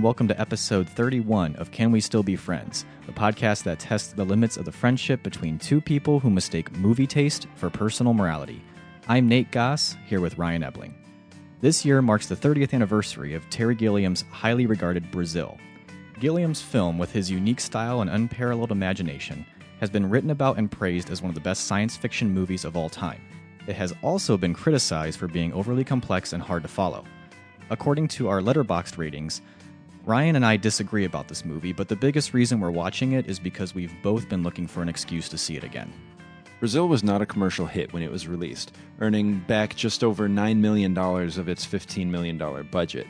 welcome to episode 31 of Can We Still Be Friends, the podcast that tests the limits of the friendship between two people who mistake movie taste for personal morality. I'm Nate Goss, here with Ryan Ebling. This year marks the 30th anniversary of Terry Gilliam's highly regarded Brazil. Gilliam's film, with his unique style and unparalleled imagination, has been written about and praised as one of the best science fiction movies of all time. It has also been criticized for being overly complex and hard to follow. According to our Letterboxd ratings, Ryan and I disagree about this movie, but the biggest reason we're watching it is because we've both been looking for an excuse to see it again. Brazil was not a commercial hit when it was released, earning back just over $9 million of its $15 million budget.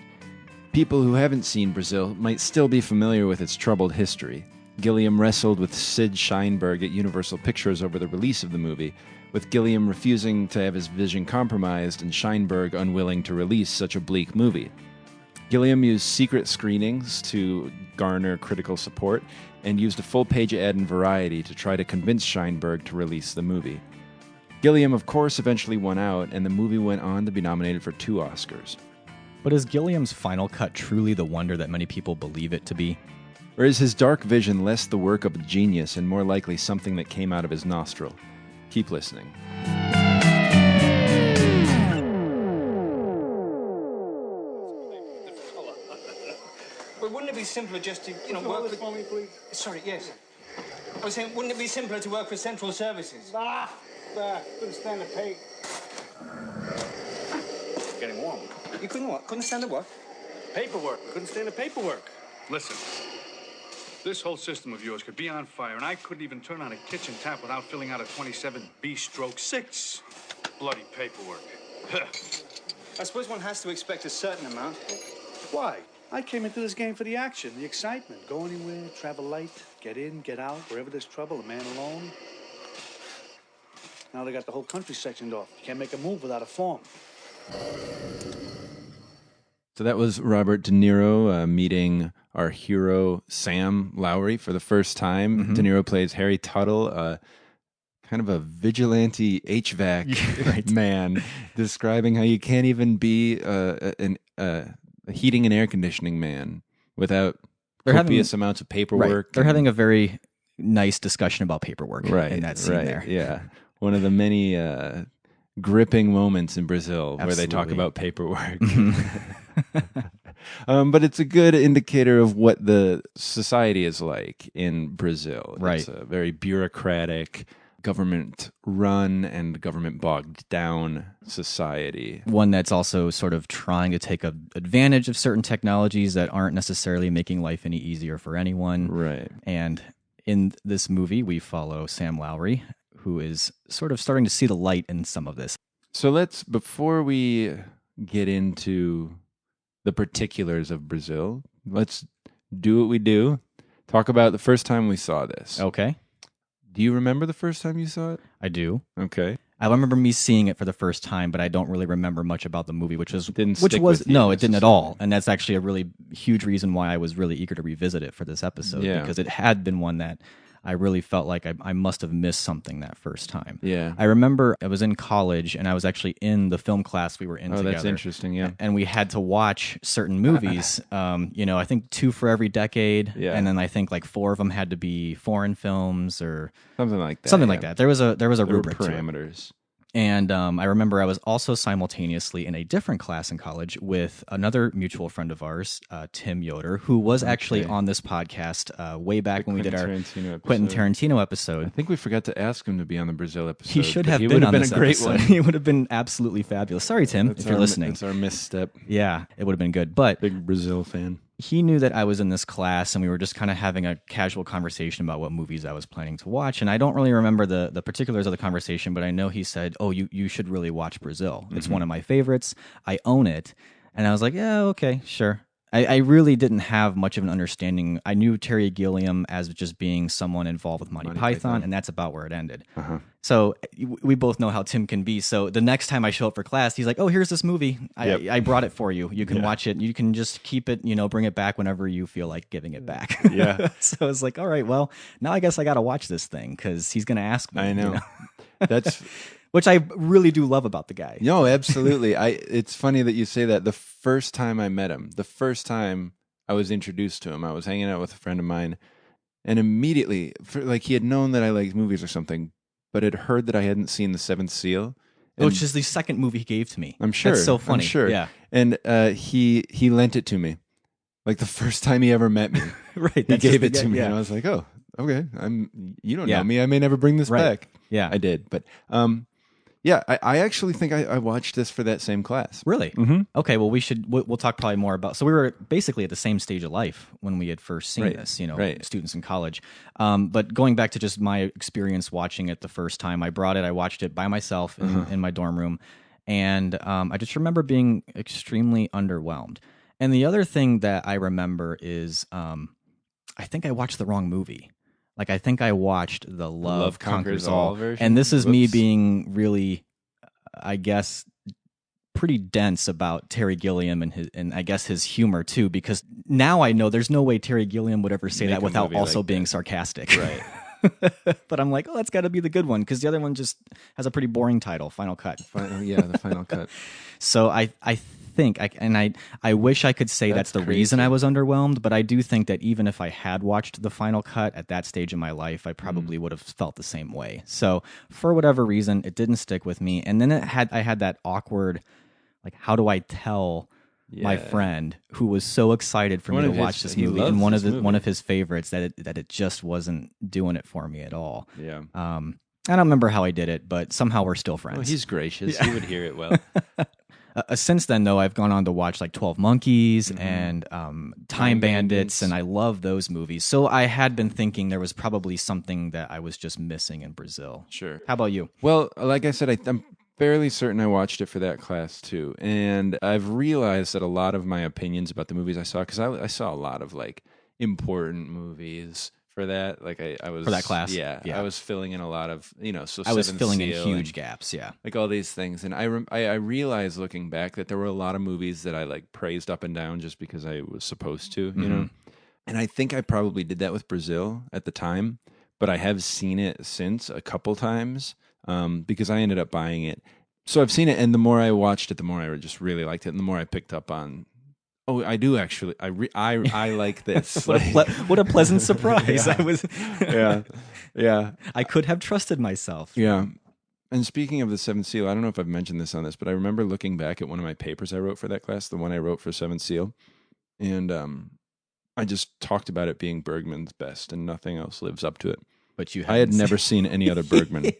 People who haven't seen Brazil might still be familiar with its troubled history. Gilliam wrestled with Sid Sheinberg at Universal Pictures over the release of the movie, with Gilliam refusing to have his vision compromised and Sheinberg unwilling to release such a bleak movie. Gilliam used secret screenings to garner critical support and used a full-page ad in Variety to try to convince Sheinberg to release the movie. Gilliam, of course, eventually won out, and the movie went on to be nominated for 2 Oscars. But is Gilliam's final cut truly the wonder that many people believe it to be? Or is his dark vision less the work of a genius and more likely something that came out of his nostril? Keep listening. But wouldn't it be simpler just to, work with... for me, please? Sorry, yes. I was saying, wouldn't it be simpler to work for Central Services? Couldn't stand the pay. Getting warm. You couldn't what? Couldn't stand the what? Paperwork. Couldn't stand the paperwork. Listen, this whole system of yours could be on fire, and I couldn't even turn on a kitchen tap without filling out a 27B/6. Bloody paperwork. I suppose one has to expect a certain amount. Why? I came into this game for the action, the excitement. Go anywhere, travel light, get in, get out. Wherever there's trouble, a man alone. Now they got the whole country sectioned off. You can't make a move without a form. So that was Robert De Niro meeting our hero Sam Lowry for the first time. Mm-hmm. De Niro plays Harry Tuttle, kind of a vigilante HVAC Right. man, describing how you can't even be a heating and air conditioning man without copious amounts of paperwork. Right. They're having a very nice discussion about paperwork in that scene there. Yeah, one of the many gripping moments in Brazil where they talk Absolutely. about paperwork. But it's a good indicator of what the society is like in Brazil. Right. It's a very bureaucratic, government-run and government-bogged-down society. One that's also sort of trying to take advantage of certain technologies that aren't necessarily making life any easier for anyone. Right. And in this movie, we follow Sam Lowry, who is sort of starting to see the light in some of this. So before we get into the particulars of Brazil, let's do what we do. Talk about the first time we saw this. Okay. Do you remember the first time you saw it? I do. Okay. I remember me seeing it for the first time, but I don't really remember much about the movie, which It didn't stick with you no, it didn't at all. necessarily. And that's actually a really huge reason why I was really eager to revisit it for this episode, Yeah. because it had been one that I really felt like I must have missed something that first time. Yeah. I remember I was in college, and I was actually in the film class we were in together. That's interesting, yeah. And we had to watch certain movies. I think 2 for every decade, Yeah. and then I think like 4 of them had to be foreign films or Something like that. something like yeah. that. There was a There were rubric to it. parameters. And I remember I was also simultaneously in a different class in college with another mutual friend of ours, Tim Yoder, who was actually Okay. on this podcast way back when we did our Quentin Quentin Tarantino I episode. think we forgot to ask him to be on the Brazil episode. He should but have he been would on been this a great episode. one. He would have been absolutely fabulous. Sorry, Tim, if you're listening. It's our misstep. Yeah, it would have been good. But Big Brazil fan. he knew that I was in this class, and we were just kind of having a casual conversation about what movies I was planning to watch. And I don't really remember the particulars of the conversation, but I know he said, "Oh, you should really watch Brazil. It's one of my favorites. I own it." And I was like, "Yeah, okay, sure." I really didn't have much of an understanding. I knew Terry Gilliam as just being someone involved with Monty Python, and that's about where it ended. So we both know how Tim can be. So the next time I show up for class, he's like, "Oh, here's this movie. I brought it for you. You can watch it. You can just keep it, bring it back whenever you feel like giving it back." Yeah. So I was like, all right, well, now I guess I got to watch this thing because he's going to ask me. I know. That's Which I really do love about the guy. no, absolutely. It's funny that you say that. The first time I met him, the first time I was introduced to him. I was hanging out with a friend of mine, and immediately, he had known that I liked movies or something, but had heard that I hadn't seen The Seventh Seal. Which is the second movie he gave to me. I'm sure. That's so funny. I'm sure. Yeah. And he lent it to me. Like the first time he ever met me. Right. He gave it to me. And I was like, oh, okay. You don't know me. I may never bring this back. Yeah. I did. But I actually think I watched this for that same class. Really? Mm-hmm. Okay, well, we'll talk probably more about, so we were basically at the same stage of life when we had first seen this, students in college. But going back to just my experience watching it the first time, I watched it by myself in my dorm room, and I just remember being extremely underwhelmed. And the other thing that I remember is I think I watched the wrong movie. Like, I think I watched the Love Conquers All version. And this is me being really, I guess, pretty dense about Terry Gilliam and I guess his humor too, because now I know there's no way Terry Gilliam would ever say that without also being sarcastic. Right. But I'm like, oh, that's got to be the good one, because the other one just has a pretty boring title, Final Cut. The Final Cut. So I think, I wish I could say that's the reason I was underwhelmed, but I do think that even if I had watched the Final Cut at that stage in my life, I probably would have felt the same way. So for whatever reason, it didn't stick with me. And then I had that awkward, like, how do I tell my friend who was so excited for me to watch this movie and one of his favorites that it just wasn't doing it for me at all. Yeah. I don't remember how I did it, but somehow we're still friends. Well, he's gracious. He would hear it well. Since then, though, I've gone on to watch like 12 Monkeys and Time Bandits, and I love those movies. So I had been thinking there was probably something that I was just missing in Brazil. Sure. How about you? Well, like I said, I'm fairly certain I watched it for that class too. And I've realized that a lot of my opinions about the movies I saw, because I saw a lot of like important movies for that, like I was for that class, yeah, I was filling in a lot of so I was filling in Seal huge gaps, like all these things, and I realized looking back that there were a lot of movies that I like praised up and down just because I was supposed to, you know, and I think I probably did that with Brazil at the time, but I have seen it since a couple times because I ended up buying it. So I've seen it, and the more I watched it, the more I just really liked it, and the more I picked up on. Oh, I do actually. I like this. What a pleasant surprise! Yeah. I was. yeah. I could have trusted myself. Yeah. And speaking of the Seventh Seal, I don't know if I've mentioned this on this, but I remember looking back at one of my papers I wrote for that class, the one I wrote for Seventh Seal, and I just talked about it being Bergman's best, and nothing else lives up to it. But I had never seen any other Bergman.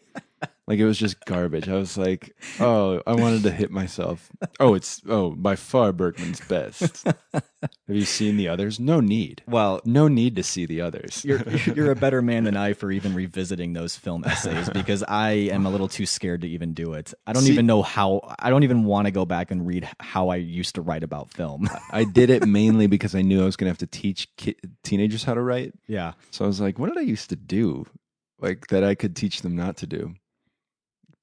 Like, it was just garbage. I was like, oh, I wanted to hit myself. It's by far Bergman's best. Have you seen the others? No need. Well, no need to see the others. You're a better man than I for even revisiting those film essays, because I am a little too scared to even do it. I don't even know how. I don't even want to go back and read how I used to write about film. I did it mainly because I knew I was going to have to teach teenagers how to write. Yeah. So I was like, what did I used to do? Like, that I could teach them not to do.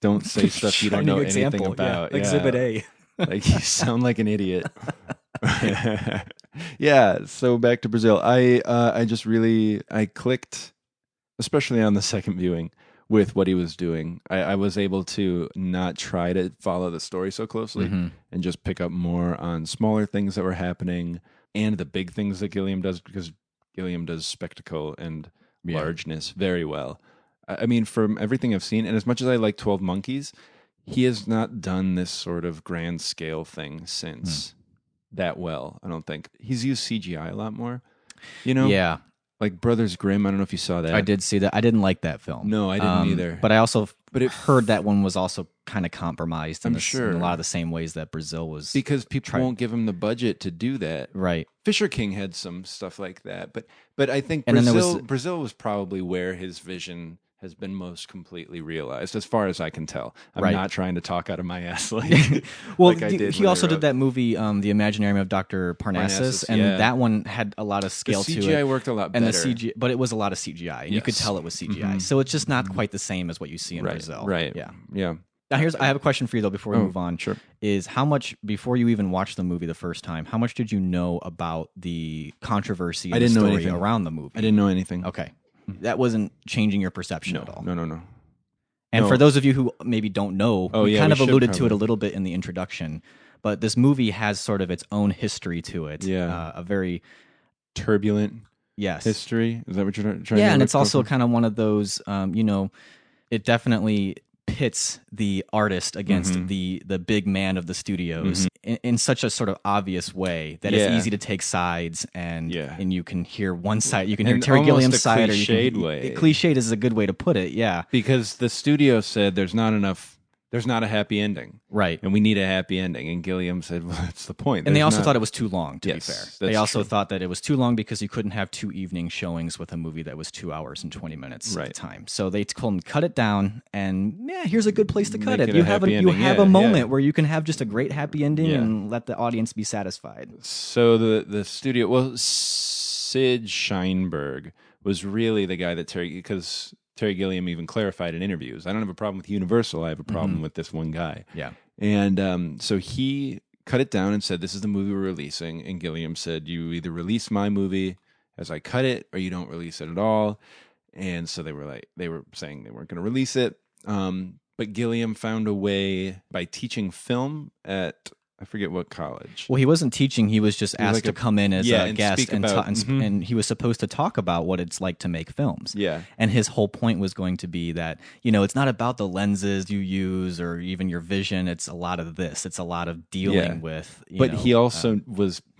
Don't say stuff you don't know anything about. Yeah. Exhibit A. Like, you sound like an idiot. Yeah. So back to Brazil. I just really clicked, especially on the second viewing, with what he was doing. I was able to not try to follow the story so closely and just pick up more on smaller things that were happening and the big things that Gilliam does, because Gilliam does spectacle and largeness very well. I mean, from everything I've seen, and as much as I like 12 Monkeys, he has not done this sort of grand scale thing since that well, I don't think. He's used CGI a lot more, you know? Yeah. Like Brothers Grimm, I don't know if you saw that. I did see that. I didn't like that film. No, I didn't either. But I also heard that one was also kind of compromised in a lot of the same ways that Brazil was. Because people won't give him the budget to do that. Right. Fisher King had some stuff like that. But I think Brazil was probably where his vision has been most completely realized, as far as I can tell. I'm not trying to talk out of my ass like, well, like I did. He also did that movie, The Imaginarium of Dr. Parnassus, and that one had a lot of scale to it. The CGI worked a lot better. But it was a lot of CGI, and you could tell it was CGI. So it's just not quite the same as what you see in Brazil. Right. Yeah. Yeah. Now I have a question for you, though, before we move on. Sure. Is how much, before you even watched the movie the first time, how much did you know about the controversy and the story around the movie? I didn't know anything. Okay. That wasn't changing your perception at all. No. And for those of you who maybe don't know, we kind of alluded to it a probably. little bit in the introduction, but this movie has sort of its own history to it. Yeah. A very turbulent Yes. history. Is that what you're trying to Yeah, and it's go also for? kind of one of those, it definitely pits the artist against the big man of the studios in such a sort of obvious way that it's Yeah. easy to take sides and Yeah. and you can hear one side, you can hear And Terry almost Gilliam's a side, or you cliched can way. cliched is a good way to put it. Yeah, Because the studio said there's not a happy ending. right. And we need a happy ending. And Gilliam said, well, that's the point. And they There's also not- thought it was too long, to be Yes, fair. that's They also true. thought that it was too long because you couldn't have 2 evening showings with a movie that was 2 hours and 20 minutes at Right. the time. So they told him, cut it down, and here's a good place to cut Make it. it a You have happy you ending. have Yeah, a moment yeah. where you can have just a great happy ending Yeah. and let the audience be satisfied. So the studio, well, Sid Sheinberg was really the guy that because Terry Gilliam even clarified in interviews, I don't have a problem with Universal. I have a problem with this one guy. Yeah. And so he cut it down and said, this is the movie we're releasing. And Gilliam said, you either release my movie as I cut it or you don't release it at all. And so they were saying they weren't going to release it. But Gilliam found a way by teaching film at, I forget what college. Well, he wasn't teaching. He was just asked like to a- come in as yeah, a and guest speak and, about- and he was supposed to talk about what it's like to make films. Yeah. And his whole point was going to be that, it's not about the lenses you use or even your vision. It's a lot of this. It's a lot of dealing with. But he also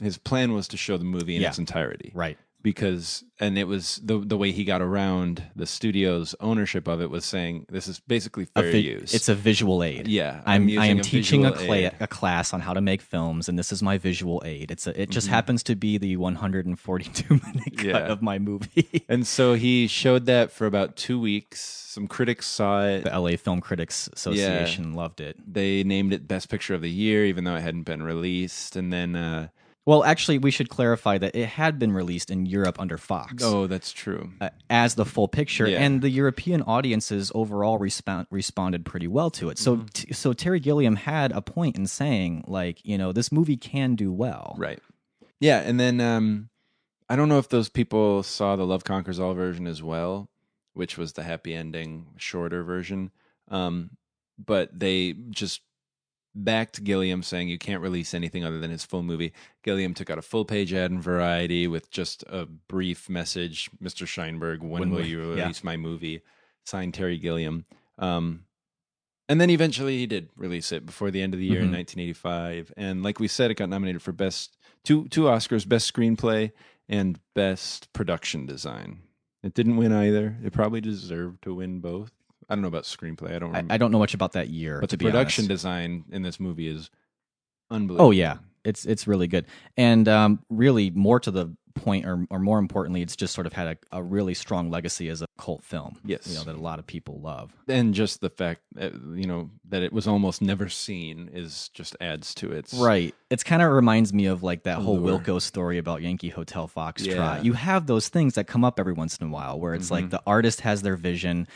his plan was to show the movie in yeah. its entirety. Right. Because, and it was the way he got around the studio's ownership of it was saying, this is basically fair use. It's a visual aid. Yeah, I I'm am using a teaching visual aid. a class on how to make films, and this is my visual aid. It just happens to be the 142-minute cut Yeah. of my movie. And so he showed that for about 2 weeks. Some critics saw it. The LA Film Critics Association loved it. They named it Best Picture of the Year, even though it hadn't been released. And then, Well, actually, we should clarify that it had been released in Europe under Fox. oh, that's true. As the full picture, Yeah. and the European audiences overall responded pretty well to it. So, so Terry Gilliam had a point in saying, like, this movie can do well. Right. Yeah, and then I don't know if those people saw the Love Conquers All version as well, which was the happy ending, shorter version. But they just backed Gilliam, saying you can't release anything other than his full movie. Gilliam took out a full-page ad in Variety with just a brief message, Mr. Sheinberg, when will you release my movie? Signed, Terry Gilliam. And then eventually he did release it before the end of the year in 1985. And like we said, it got nominated for two Oscars, Best Screenplay and Best Production Design. It didn't win either. It probably deserved to win both. I don't know about screenplay. I don't remember. I don't know much about that year, But to the be production honest. design in this movie is unbelievable. Oh yeah, it's really good, and really more to the point, or more importantly, it's just sort of had a really strong legacy as a cult film. Yes. that a lot of people love. And just the fact that, that it was almost never seen is just adds to its Right. It's kind of reminds me of like that whole Allure. Wilco story about Yankee Hotel Foxtrot. Yeah. You have those things that come up every once in a while where it's like the artist has their vision,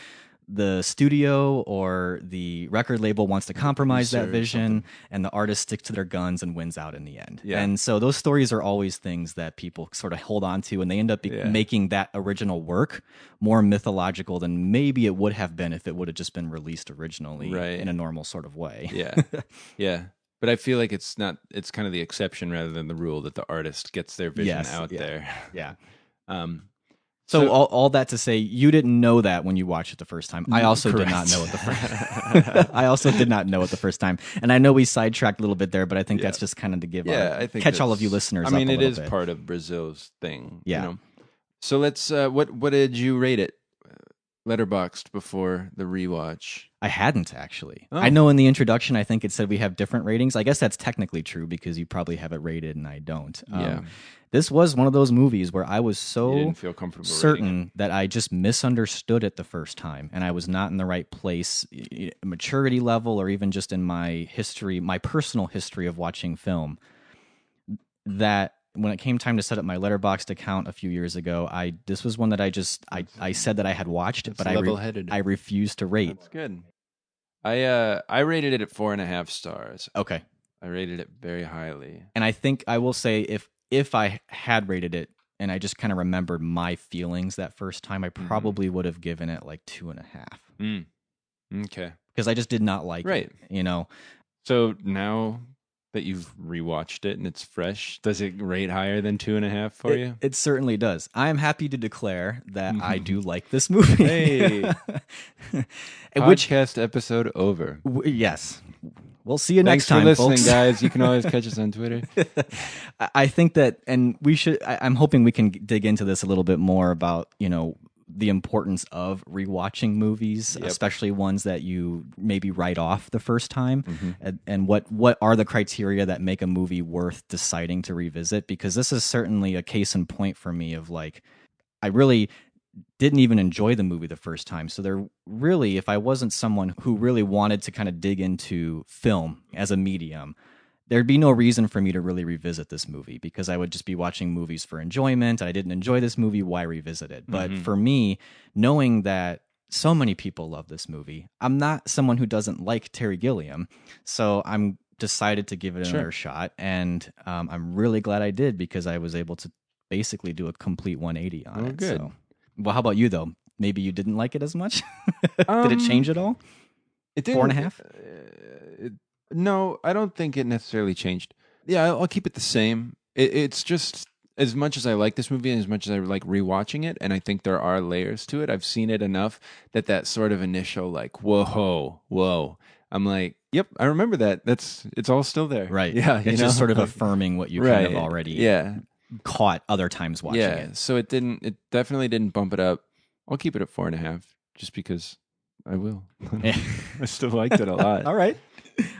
the studio or the record label wants to compromise that Producer or vision, and the artist sticks to their guns and wins out in the end. Yeah. And so those stories are always things that people sort of hold on to, and they end up making that original work more mythological than maybe it would have been if it would have just been released originally Right. in a normal sort of way. Yeah. Yeah. But I feel like it's kind of the exception rather than the rule that the artist gets their vision Yes, out yeah. there. Yeah. So- all that to say, you didn't know that when you watched it the first time. I also did not Correct. know it the first. I also did not know it the first time, and I know we sidetracked a little bit there, but I think that's just kind of to give I think catch all of that's- you listeners. I mean, up a it little is bit. part of Brazil's thing. Yeah. So let's. What did you rate it? Letterboxed before the rewatch. I hadn't actually. Oh. I know in the introduction, I think it said we have different ratings. I guess that's technically true because you probably have it rated and I don't. Yeah. This was one of those movies where I was You so didn't feel comfortable rating certain that I just misunderstood it the first time, and I was not in the right place, maturity level, or even just in my history, my personal history of watching film. That when it came time to set up my Letterboxd account a few years ago, this was one that I said that I had watched, but level-headed. I refused to rate. That's good. I rated it at 4.5 stars. Okay, I rated it very highly. and I think I will say if I had rated it and I just kind of remembered my feelings that first time, I probably would have given it like 2.5 Okay. because I just did not like Right. it. So now that you've rewatched it and it's fresh? Does it rate higher than 2.5 for you? It certainly does. I am happy to declare that I do like this movie. Hey, podcast episode over. Yes. We'll see you Thanks next time, for listening, folks. guys. You can always catch us on Twitter. I think that, and we should, I'm hoping we can dig into this a little bit more about, the importance of rewatching movies, especially ones that you maybe write off the first time, and what are the criteria that make a movie worth deciding to revisit, because this is certainly a case in point for me of like, I really didn't even enjoy the movie the first time. So there really, if I wasn't someone who really wanted to kind of dig into film as a medium, there'd be no reason for me to really revisit this movie, because I would just be watching movies for enjoyment. I didn't enjoy this movie. Why revisit it? But for me, knowing that so many people love this movie, I'm not someone who doesn't like Terry Gilliam. So I'm decided to give it another shot. And I'm really glad I did, because I was able to basically do a complete 180 on it. Good. So, well, how about you though? Maybe you didn't like it as much? Did it change at all? It didn't. 4.5? No, I don't think it necessarily changed. Yeah, I'll keep it the same. It's just, as much as I like this movie and as much as I like rewatching it, and I think there are layers to it, I've seen it enough that sort of initial like, whoa. I'm like, yep, I remember that. It's all still there. Right. Yeah. It's just sort of affirming what you kind of already caught other times watching it. So it definitely didn't bump it up. I'll keep it at 4.5 just because I will. I still liked it a lot. All right.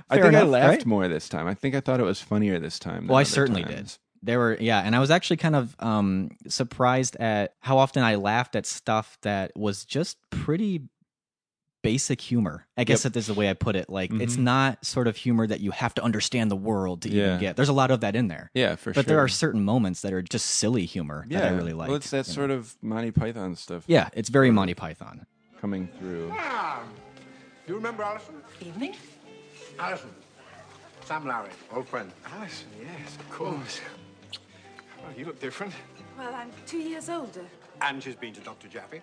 I think enough, I laughed right? more this time. I think I thought it was funnier this time. Well, I certainly did. There were, and I was actually kind of surprised at how often I laughed at stuff that was just pretty basic humor. I guess that is the way I put it. Like, it's not sort of humor that you have to understand the world to even get. There's a lot of that in there. Yeah, for sure. But there are certain moments that are just silly humor that I really like. Well, it's that sort of Monty Python stuff. Yeah, it's very Monty Python. Coming through. You remember Alison? Evening. Alison. Sam Larry, old friend. Alison, yes, of course. Oh, you look different. Well, I'm 2 years older. And she's been to Dr. Jaffe.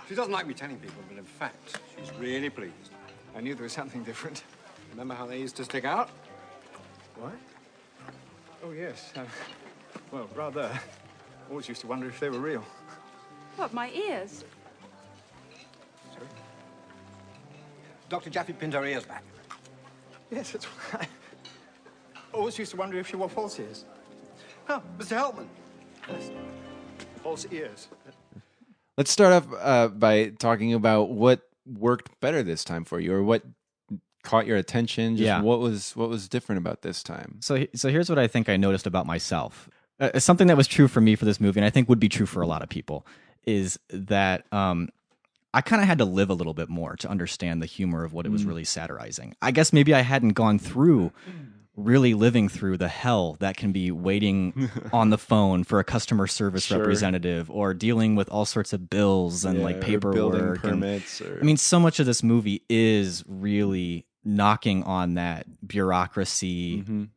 She doesn't like me telling people, but in fact, she's really pleased. I knew there was something different. Remember how they used to stick out? What? Oh, yes. Well, rather. Always used to wonder if they were real. What, my ears? Sorry? Dr. Jaffe pinned her ears back. Yes, that's right. Always used to wonder if she wore false ears. Oh, Mr. Helpman. Yes. False ears. Let's start off by talking about what worked better this time for you, or what caught your attention. Just what was different about this time. So here's what I think I noticed about myself. Something that was true for me for this movie, and I think would be true for a lot of people, is that I kind of had to live a little bit more to understand the humor of what it was really satirizing. I guess maybe I hadn't gone through really living through the hell that can be waiting on the phone for a customer service representative, or dealing with all sorts of bills and like paperwork, permits. I mean, so much of this movie is really knocking on that bureaucracy,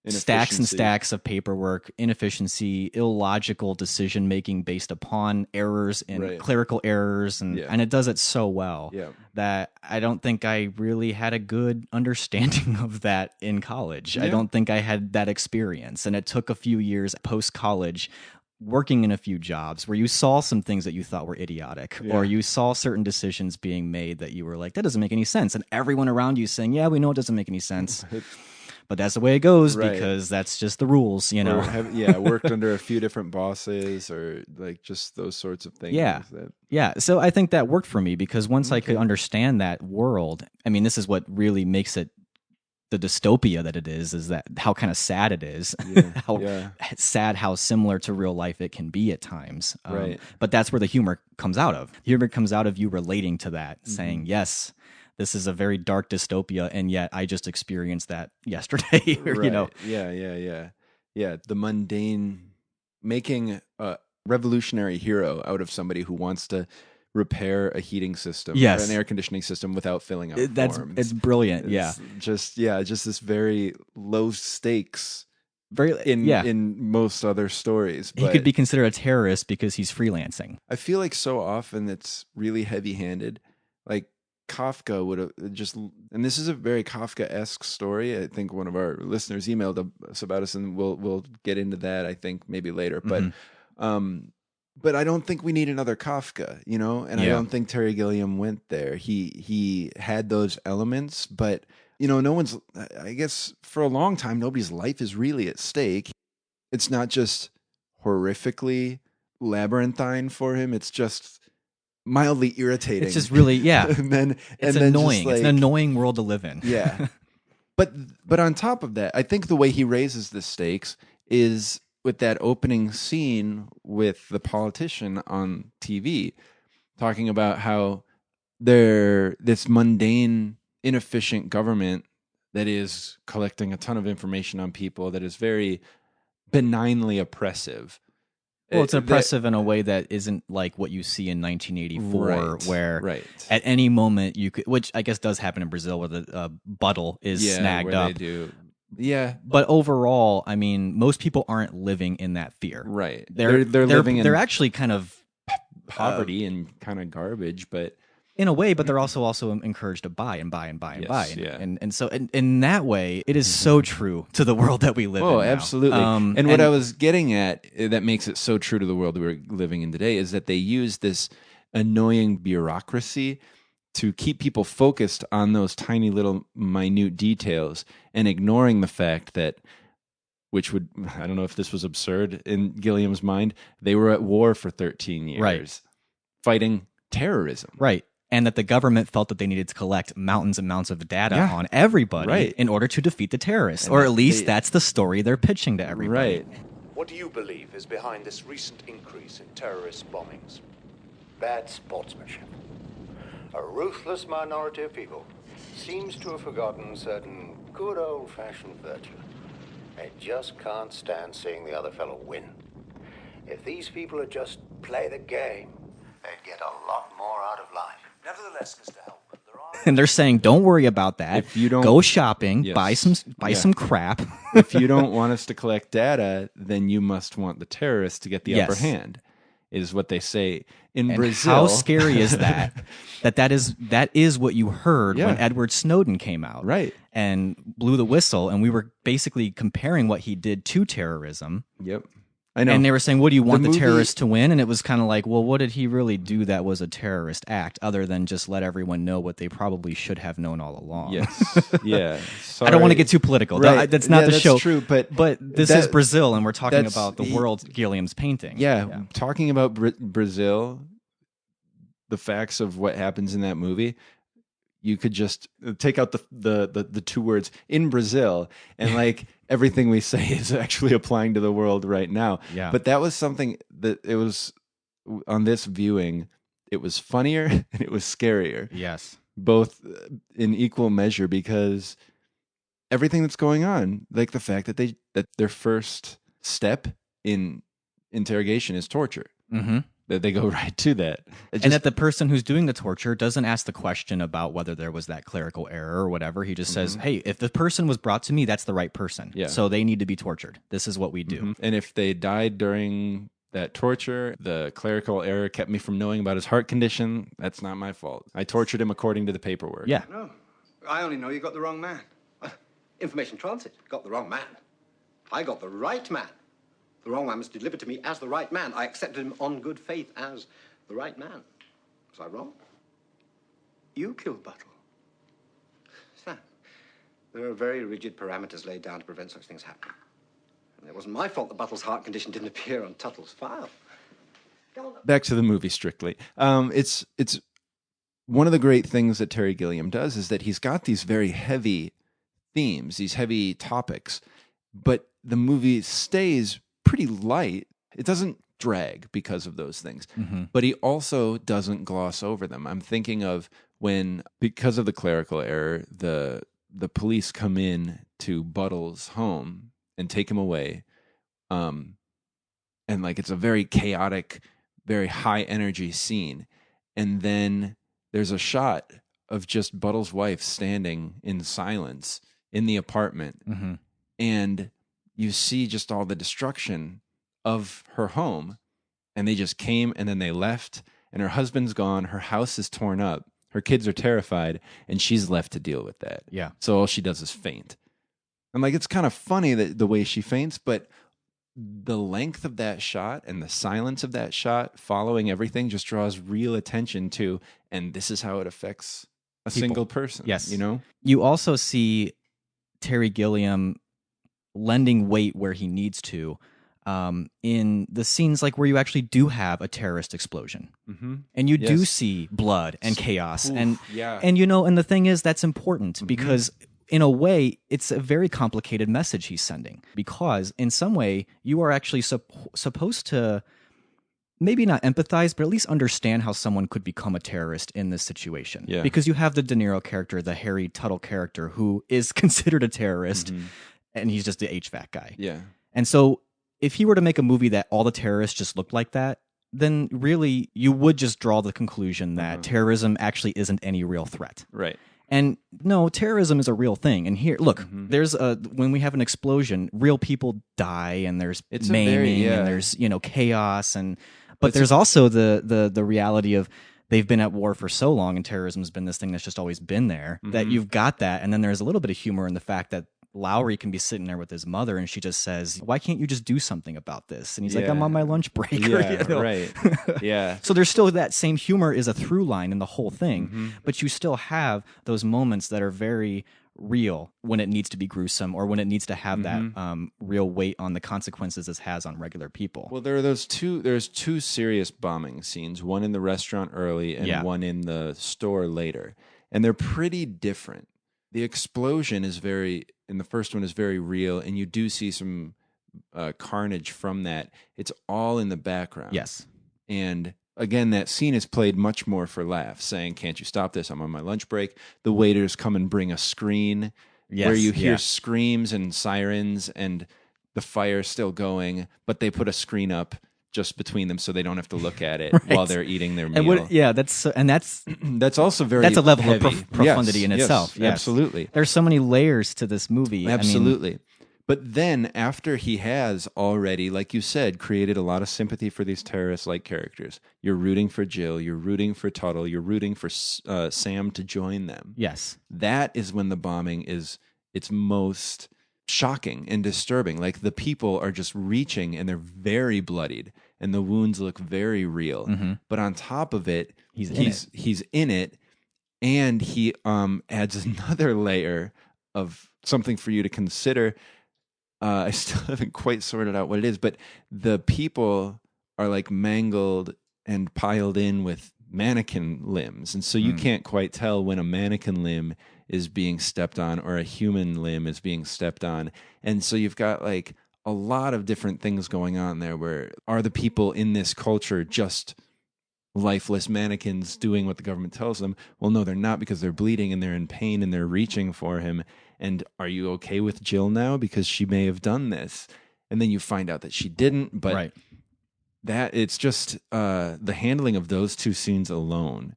stacks and stacks of paperwork, inefficiency, illogical decision making based upon errors and clerical errors, and it does it so well that I don't think I really had a good understanding of that in college. I don't think I had that experience, and it took a few years post college working in a few jobs where you saw some things that you thought were idiotic, or you saw certain decisions being made that you were like, that doesn't make any sense, and everyone around you saying, yeah, we know it doesn't make any sense. But that's the way it goes, because that's just the rules, Worked under a few different bosses, or like just those sorts of things. Yeah. So I think that worked for me, because once I could understand that world, I mean, this is what really makes it the dystopia that it is that how kind of sad it is, sad, how similar to real life it can be at times. But that's where the humor comes out of. Humor comes out of you relating to that, saying, yes, this is a very dark dystopia, and yet I just experienced that yesterday. Yeah. The mundane, making a revolutionary hero out of somebody who wants to repair a heating system, or an air conditioning system without filling out forms. It's brilliant. It's just this very low stakes. Very in most other stories, he could be considered a terrorist because he's freelancing. I feel like so often it's really heavy-handed. Like, Kafka would have just, and this is a very Kafka-esque story. I think one of our listeners emailed us about us, and we'll get into that, I think, maybe later. But I don't think we need another Kafka, you know? And I don't think Terry Gilliam went there. He had those elements, but, you know, no one's, I guess for a long time, nobody's life is really at stake. It's not just horrifically labyrinthine for him. It's just mildly irritating. It's just really, it's annoying. It's an annoying world to live in. Yeah. But on top of that, I think the way he raises the stakes is with that opening scene with the politician on TV talking about how they're this mundane, inefficient government that is collecting a ton of information on people, that is very benignly oppressive. Well, it's oppressive in a way that isn't like what you see in 1984, where at any moment you could, which I guess does happen in Brazil, where the buttle is snagged up. They do. Yeah, but overall, I mean, most people aren't living in that fear. Right. They're living. They're actually kind of poverty and kind of garbage, but in a way. But they're also encouraged to buy and buy and buy and buy. And so in that way, it is so true to the world that we live in. Oh, now. Absolutely. And what I was getting at that makes it so true to the world we're living in today is that they use this annoying bureaucracy to keep people focused on those tiny little minute details and ignoring the fact that, which would, I don't know if this was absurd in Gilliam's mind, they were at war for 13 years, fighting terrorism. Right. And that the government felt that they needed to collect mountains and mountains of data on everybody in order to defeat the terrorists. Or at least that's the story they're pitching to everybody. Right. What do you believe is behind this recent increase in terrorist bombings? Bad sportsmanship. A ruthless minority of people seems to have forgotten certain good old-fashioned virtue. They just can't stand seeing the other fellow win. If these people would just play the game, they'd get a lot more out of life. Nevertheless, Mr. Helpman, there are... And they're saying, don't worry about that. If you don't go shopping, buy some crap. If you don't want us to collect data, then you must want the terrorists to get the upper hand. Is what they say in Brazil. How scary is that? that is what you heard when Edward Snowden came out, and blew the whistle, and we were basically comparing what he did to terrorism. Yep. I know. And they were saying, what do you want the terrorists to win? And it was kind of like, well, what did he really do that was a terrorist act other than just let everyone know what they probably should have known all along? Yes. Yeah. I don't want to get too political. Right. That's not the that's show. True, but this is Brazil, and we're talking about the world Gilliam's painting. Yeah. Talking about Brazil, the facts of what happens in that movie, you could just take out the two words in Brazil, and like everything we say is actually applying to the world right now. Yeah. But that was something that it was on this viewing. It was funnier and it was scarier. Yes, both in equal measure, because everything that's going on, like the fact that their first step in interrogation is torture. Mm-hmm. That they go right to that. And that the person who's doing the torture doesn't ask the question about whether there was that clerical error or whatever. He just says, hey, if the person was brought to me, that's the right person. Yeah. So they need to be tortured. This is what we do. Mm-hmm. And if they died during that torture, the clerical error kept me from knowing about his heart condition, that's not my fault. I tortured him according to the paperwork. Yeah. No, I only know you got the wrong man. Information transit, got the wrong man. I got the right man. The wrong man was delivered to me as the right man. I accepted him on good faith as the right man. Was I wrong? You killed Buttle. Sam, there are very rigid parameters laid down to prevent such things happening. And it wasn't my fault that Buttle's heart condition didn't appear on Tuttle's file. Back to the movie strictly. It's one of the great things that Terry Gilliam does is that he's got these very heavy themes, these heavy topics, but the movie stays pretty light. It doesn't drag because of those things, but he also doesn't gloss over them. I'm thinking of when, because of the clerical error, the police come in to Buttle's home and take him away. And like, it's a very chaotic, very high energy scene. And then there's a shot of just Buttle's wife standing in silence in the apartment. And you see just all the destruction of her home, and they just came and then they left, and her husband's gone. Her house is torn up. Her kids are terrified, and she's left to deal with that. Yeah. So all she does is faint. And like, it's kind of funny that the way she faints, but the length of that shot and the silence of that shot following everything just draws real attention to, and this is how it affects a single person. Yes. You know? You also see Terry Gilliam lending weight where he needs to in the scenes like where you actually do have a terrorist explosion. Mm-hmm. And you do see blood and chaos. Oof, and yeah. and and the thing is, that's important because in a way, it's a very complicated message he's sending, because in some way you are actually supposed to maybe not empathize, but at least understand how someone could become a terrorist in this situation. Yeah. Because you have the De Niro character, the Harry Tuttle character, who is considered a terrorist, and he's just the HVAC guy. Yeah. And so if he were to make a movie that all the terrorists just looked like that, then really you would just draw the conclusion that terrorism actually isn't any real threat. Right. And no, terrorism is a real thing. And here, look, there's when we have an explosion, real people die, and there's maiming, and there's chaos, but there's also the reality of they've been at war for so long, and terrorism's been this thing that's just always been there, that you've got that. And then there's a little bit of humor in the fact that Lowry can be sitting there with his mother, and she just says, "Why can't you just do something about this?" And he's like, "I'm on my lunch break." Yeah, right. Yeah. So there's still that same humor is a through line in the whole thing, but you still have those moments that are very real when it needs to be gruesome, or when it needs to have that real weight on the consequences this has on regular people. Well, there's two serious bombing scenes, one in the restaurant early and one in the store later, and they're pretty different. The explosion in the first one is very real, and you do see some carnage from that. It's all in the background. Yes. And again, that scene is played much more for laughs, saying, "Can't you stop this? I'm on my lunch break." The waiters come and bring a screen where you hear screams and sirens, and the fire's still going, but they put a screen up just between them so they don't have to look at it while they're eating their meal. That's also very that's a level heavy. of profundity in itself. Yes. Absolutely. There's so many layers to this movie. Absolutely. But then after he has already, like you said, created a lot of sympathy for these terrorist-like characters, you're rooting for Jill, you're rooting for Tuttle, you're rooting for Sam to join them. Yes. That is when the bombing is its most shocking and disturbing. Like, the people are just reaching, and they're very bloodied, and the wounds look very real. But on top of it, he's in it, and he adds another layer of something for you to consider. I still haven't quite sorted out what it is, but the people are like mangled and piled in with mannequin limbs, and so you can't quite tell when a mannequin limb is being stepped on or a human limb is being stepped on. And so you've got like a lot of different things going on there. Where are the people in this culture just lifeless mannequins doing what the government tells them? Well, no, they're not, because they're bleeding and they're in pain and they're reaching for him. And are you okay with Jill now because she may have done this? And then you find out that she didn't. But that it's just the handling of those two scenes alone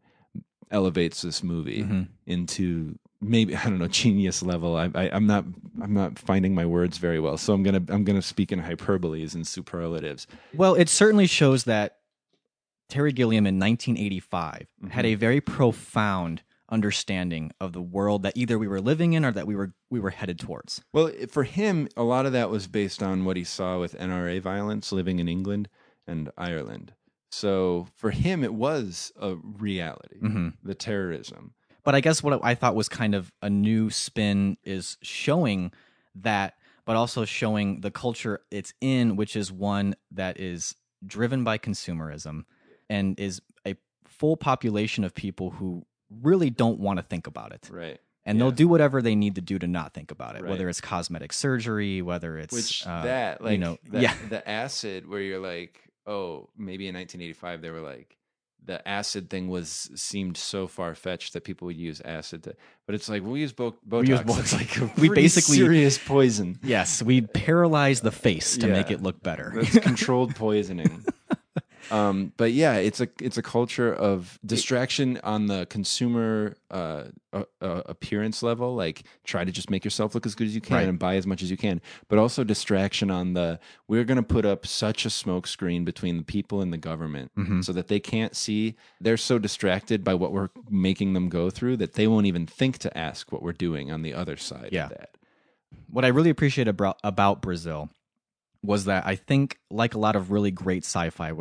elevates this movie into, maybe, I don't know, genius level. I'm not finding my words very well, so I'm gonna speak in hyperboles and superlatives. Well, it certainly shows that Terry Gilliam in 1985 had a very profound understanding of the world that either we were living in or that we were headed towards. Well, for him, a lot of that was based on what he saw with NRA violence living in England and Ireland. So for him, it was a reality, the terrorism. But I guess what I thought was kind of a new spin is showing that, but also showing the culture it's in, which is one that is driven by consumerism and is a full population of people who really don't want to think about it. Right. And they'll do whatever they need to do to not think about it, Right. whether it's cosmetic surgery, whether it's... the acid, where you're like, oh, maybe in 1985 they were like, the acid thing seemed so far-fetched that people would use acid to, but it's like, we'll use Botox. It's like a we basically serious poison. Yes, we paralyze the face to make it look better. That's controlled poisoning. But yeah, it's a culture of distraction on the consumer appearance level. Like, try to just make yourself look as good as you can and buy as much as you can. But also distraction on we're going to put up such a smoke screen between the people and the government so that they can't see. They're so distracted by what we're making them go through that they won't even think to ask what we're doing on the other side of that. What I really appreciate about Brazil was that I think, like a lot of really great sci-fi,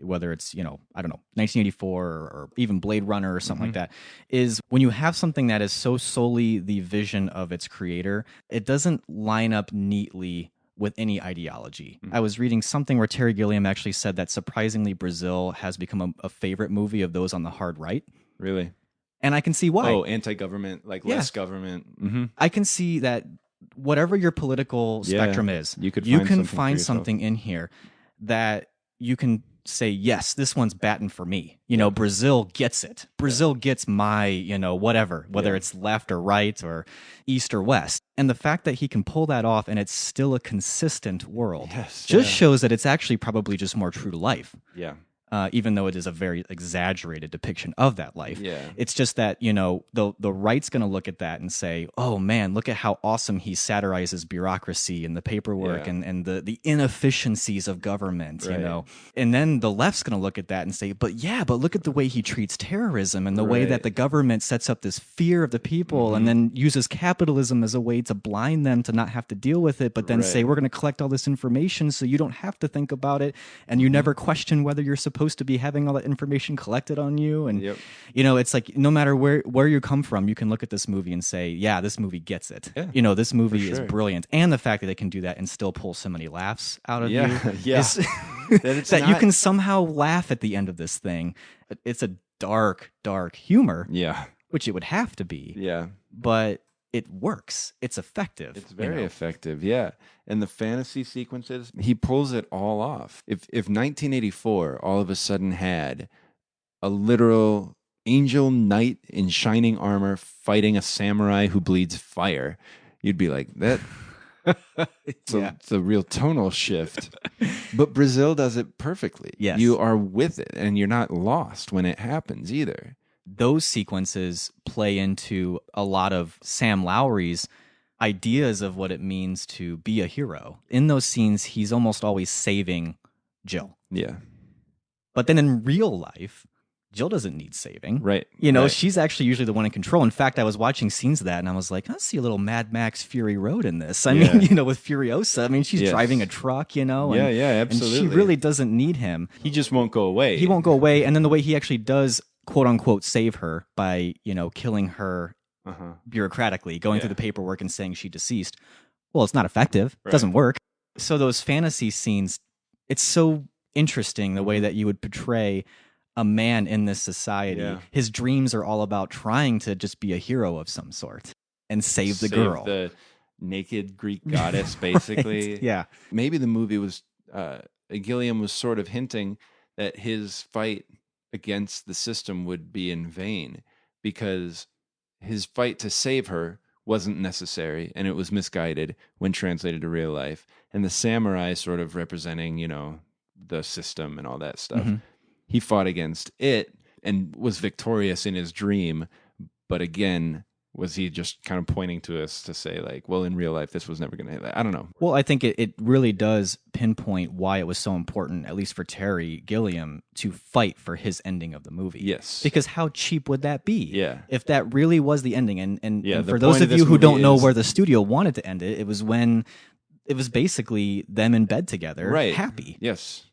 whether it's, I don't know, 1984 or even Blade Runner or something like that, is when you have something that is so solely the vision of its creator, it doesn't line up neatly with any ideology. I was reading something where Terry Gilliam actually said that surprisingly Brazil has become a favorite movie of those on the hard right. Really? And I can see why. Oh, anti-government, like less government. I can see that whatever your political spectrum is, you can find something in here that you can say, yes, this one's batting for me. Brazil gets it. Brazil gets my, whatever, whether it's left or right or east or west. And the fact that he can pull that off and it's still a consistent world shows that it's actually probably just more true to life. Yeah. Even though it is a very exaggerated depiction of that life. Yeah. It's just that, the right's going to look at that and say, oh man, look at how awesome he satirizes bureaucracy and the paperwork and the inefficiencies of government, And then the left's going to look at that and say, but look at the way he treats terrorism and the way that the government sets up this fear of the people and then uses capitalism as a way to blind them to not have to deal with it, but then say, we're going to collect all this information so you don't have to think about it and you never question whether you're supposed to be having all that information collected on you. And it's like, no matter where you come from, you can look at this movie and say, yeah, this movie gets it. This movie is brilliant. And the fact that they can do that and still pull so many laughs out of you that you can somehow laugh at the end of this thing. It's a dark humor, which it would have to be, but it works. It's effective. It's very effective, And the fantasy sequences, he pulls it all off. If 1984 all of a sudden had a literal angel knight in shining armor fighting a samurai who bleeds fire, you'd be like, that... It's a real tonal shift. But Brazil does it perfectly. Yes. You are with it, and you're not lost when it happens either. Those sequences play into a lot of Sam Lowry's ideas of what it means to be a hero. In those scenes, he's almost always saving Jill. Yeah. But then in real life, Jill doesn't need saving. Right. She's actually usually the one in control. In fact, I was watching scenes of that and I was like, I see a little Mad Max Fury Road in this. I mean, with Furiosa. I mean, she's driving a truck, and, absolutely. And she really doesn't need him. He just won't go away. He won't go away. And then the way he actually does, quote unquote, save her by, killing her bureaucratically, going through the paperwork and saying she deceased. Well, it's not effective. It doesn't work. So those fantasy scenes, it's so interesting the way that you would portray a man in this society. Yeah. His dreams are all about trying to just be a hero of some sort and save the girl. The naked Greek goddess, basically. Right. Yeah. Maybe the movie was, Gilliam was sort of hinting that his fight against the system would be in vain because his fight to save her wasn't necessary and it was misguided when translated to real life. And the samurai sort of representing, the system and all that stuff. Mm-hmm. He fought against it and was victorious in his dream. But again, was he just kind of pointing to us to say, like, well, in real life, this was never going to hit that? I don't know. Well, I think it really does pinpoint why it was so important, at least for Terry Gilliam, to fight for his ending of the movie. Yes. Because how cheap would that be? Yeah. If that really was the ending. And for those of you who don't know where the studio wanted to end it, it was when it was basically them in bed together, happy. Yes.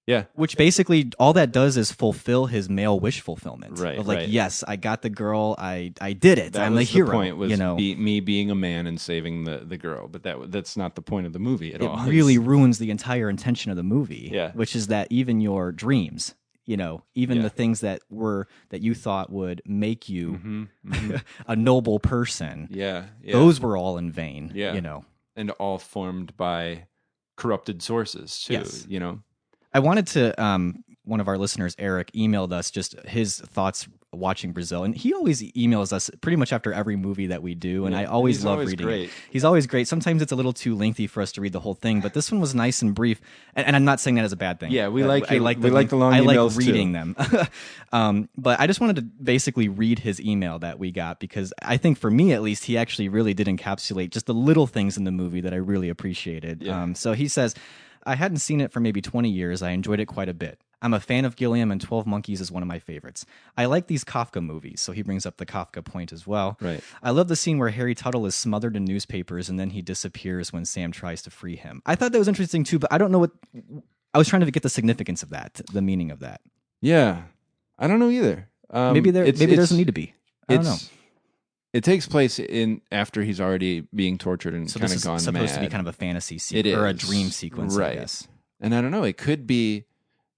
Yeah. Which basically all that does is fulfill his male wish fulfillment. Right. Of like, yes, I got the girl. I did it. I'm the hero. The point was me being a man and saving the girl. But that's not the point of the movie at all. It really ruins the entire intention of the movie. Yeah. Which is that even your dreams, even the things that you thought would make you a noble person. Yeah. Those were all in vain. Yeah. And all formed by corrupted sources too. Yes. I wanted to, one of our listeners, Eric, emailed us just his thoughts watching Brazil, and he always emails us pretty much after every movie that we do, and I always he's love always reading great. it. He's always great. Sometimes it's a little too lengthy for us to read the whole thing, but this one was nice and brief, and I'm not saying that as a bad thing. Yeah, we I like the long I emails like reading them. But I just wanted to basically read his email that we got, because I think for me at least, he actually really did encapsulate just the little things in the movie that I really appreciated. Yeah. So he says, I hadn't seen it for maybe 20 years. I enjoyed it quite a bit. I'm a fan of Gilliam, and 12 Monkeys is one of my favorites. I like these Kafka movies, so he brings up the Kafka point as well. Right. I love the scene where Harry Tuttle is smothered in newspapers and then he disappears when Sam tries to free him. I thought that was interesting too, but I don't know what... I was trying to get the significance of that, the meaning of that. Yeah. I don't know either. Maybe there doesn't need to be. I don't know. It takes place after he's already being tortured and So kind this of is gone mad. supposed to be kind of a fantasy sequence or a dream sequence, right. I guess. And I don't know, it could be,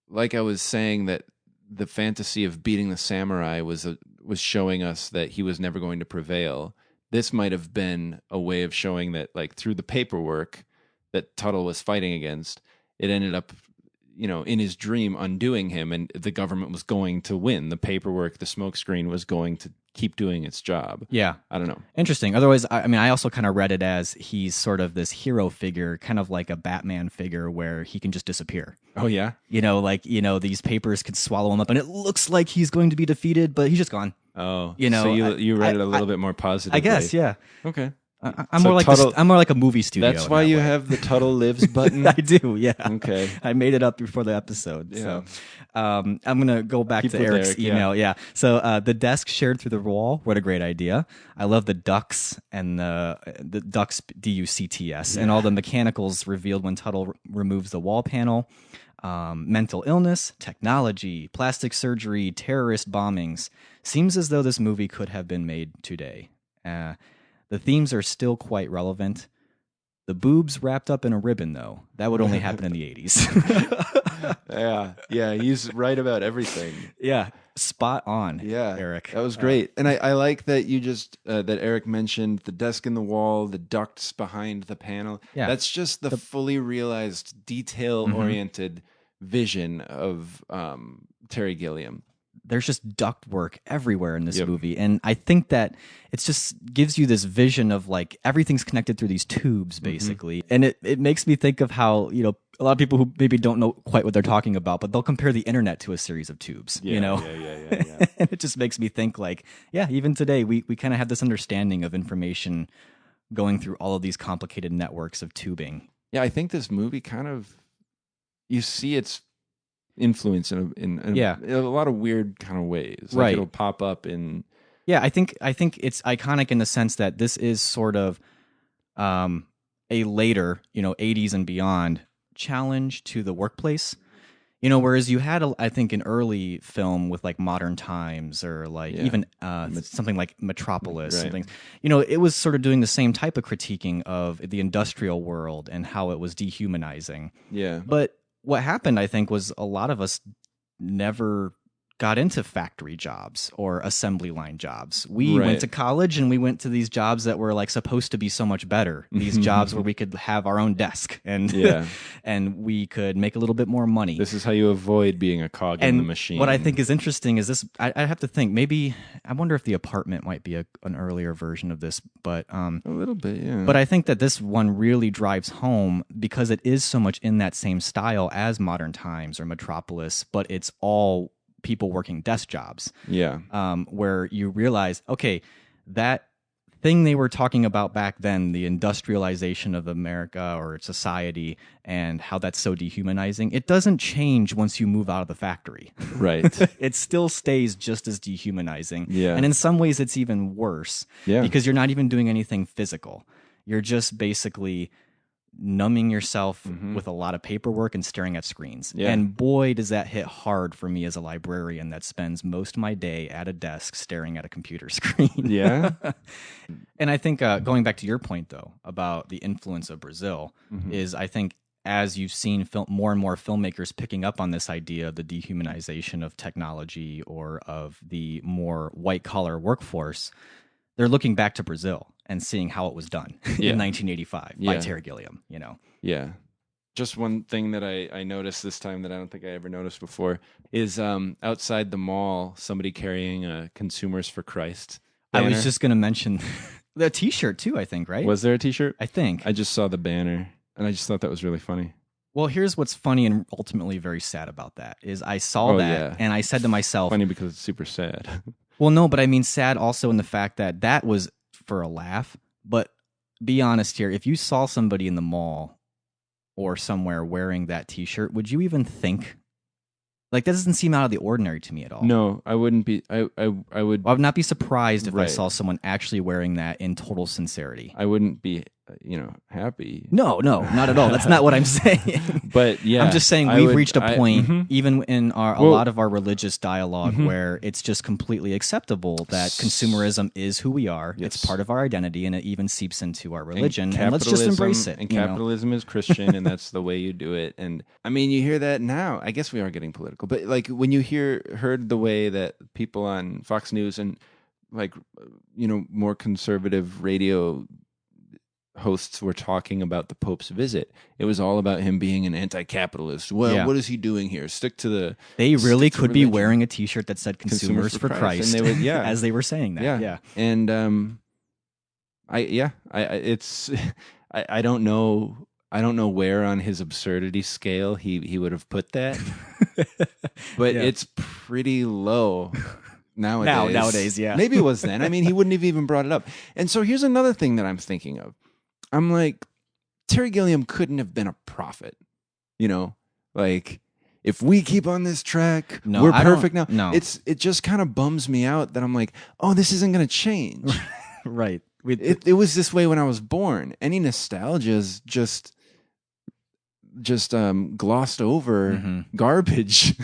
like I was saying, that the fantasy of beating the samurai was showing us that he was never going to prevail. This might have been a way of showing that, like, through the paperwork that Tuttle was fighting against, it ended up, in his dream undoing him, and the government was going to win. The paperwork, the smokescreen was going to keep doing its job. Yeah. I don't know. Interesting. Otherwise, I also kind of read it as he's sort of this hero figure, kind of like a Batman figure where he can just disappear. Oh, yeah? These papers could swallow him up, and it looks like he's going to be defeated, but he's just gone. Oh, so you read it a little bit more positively. I guess, yeah. Okay. I'm more like a movie studio. That's why you have the Tuttle Lives button? I do, yeah. Okay. I made it up before the episode. Yeah. So I'm going to go back Keep to with Eric's Eric, email. Yeah. So the desk shared through the wall. What a great idea. I love the ducks and the ducks, DUCTS, and all the mechanicals revealed when Tuttle removes the wall panel. Mental illness, technology, plastic surgery, terrorist bombings. Seems as though this movie could have been made today. The themes are still quite relevant. The boobs wrapped up in a ribbon, though. That would only happen in the 80s. Yeah, he's right about everything. Yeah, spot on, Yeah, Eric. That was great. And I like that you just, that Eric mentioned the desk in the wall, the ducts behind the panel. Yeah. That's just the fully realized, detail-oriented vision of Terry Gilliam. There's just duct work everywhere in this movie, and I think that it just gives you this vision of like everything's connected through these tubes, basically, and it makes me think of how a lot of people who maybe don't know quite what they're talking about, but they'll compare the internet to a series of tubes. Yeah. And it just makes me think like, even today we kind of have this understanding of information going through all of these complicated networks of tubing. Yeah, I think this movie kind of, you see its influence in a lot of weird kind of ways. Like right. It'll pop up in... Yeah, I think it's iconic in the sense that this is sort of a later, 80s and beyond challenge to the workplace. Whereas you had, I think, an early film with like Modern Times or like even something like Metropolis. Right. And things. It was sort of doing the same type of critiquing of the industrial world and how it was dehumanizing. Yeah. But what happened, I think, was a lot of us never got into factory jobs or assembly line jobs. We went to college and we went to these jobs that were like supposed to be so much better. These jobs where we could have our own desk and and we could make a little bit more money. This is how you avoid being a cog in the machine. What I think is interesting is this. I have to think. Maybe I wonder if The Apartment might be an earlier version of this, but a little bit, yeah. But I think that this one really drives home because it is so much in that same style as Modern Times or Metropolis, but it's all people working desk jobs. Yeah. Where you realize, okay, that thing they were talking about back then, the industrialization of America or society and how that's so dehumanizing, it doesn't change once you move out of the factory. Right. It still stays just as dehumanizing. Yeah. And in some ways it's even worse. Yeah. Because you're not even doing anything physical. You're just basically numbing yourself with a lot of paperwork and staring at screens. Yeah. And boy, does that hit hard for me as a librarian that spends most of my day at a desk staring at a computer screen. Yeah. And I think going back to your point, though, about the influence of Brazil, is I think as you've seen more and more filmmakers picking up on this idea of the dehumanization of technology or of the more white-collar workforce, they're looking back to Brazil and seeing how it was done in 1985 by Terry Gilliam, Yeah. Just one thing that I noticed this time that I don't think I ever noticed before is outside the mall, somebody carrying a Consumers for Christ banner. I was just going to mention the T-shirt too, I think, right? Was there a T-shirt? I think. I just saw the banner, and I just thought that was really funny. Well, here's what's funny and ultimately very sad about that is I saw that and I said to myself... Funny because it's super sad. Well, no, but I mean sad also in the fact that was for a laugh. But be honest here, if you saw somebody in the mall or somewhere wearing that T-shirt, would you even think... Like, that doesn't seem out of the ordinary to me at all. No, I wouldn't be... I would... I would not be surprised if I saw someone actually wearing that in total sincerity. I wouldn't be, happy. No, not at all. That's not what I'm saying. But yeah, I'm just saying we've reached a point, even in a lot of our religious dialogue, where it's just completely acceptable that consumerism is who we are. Yes. It's part of our identity, and it even seeps into our religion. And let's just embrace it. And capitalism is Christian, and that's the way you do it. And I mean, you hear that now. I guess we are getting political, but like when you heard the way that people on Fox News and like more conservative radio hosts were talking about the Pope's visit, it was all about him being an anti-capitalist. Well, what is he doing here? Stick to the... They really could be wearing a T-shirt that said "Consumers for Christ," and they would, as they were saying that. Yeah. And I don't know. I don't know where on his absurdity scale he would have put that, but it's pretty low. Nowadays, yeah. Maybe it was then. I mean, he wouldn't have even brought it up. And so here's another thing that I'm thinking of. I'm like, Terry Gilliam couldn't have been a prophet. Like, if we keep on this track, we're perfect now. No. It just kind of bums me out that I'm like, oh, this isn't going to change. Right. It was this way when I was born. Any nostalgia is just glossed over garbage.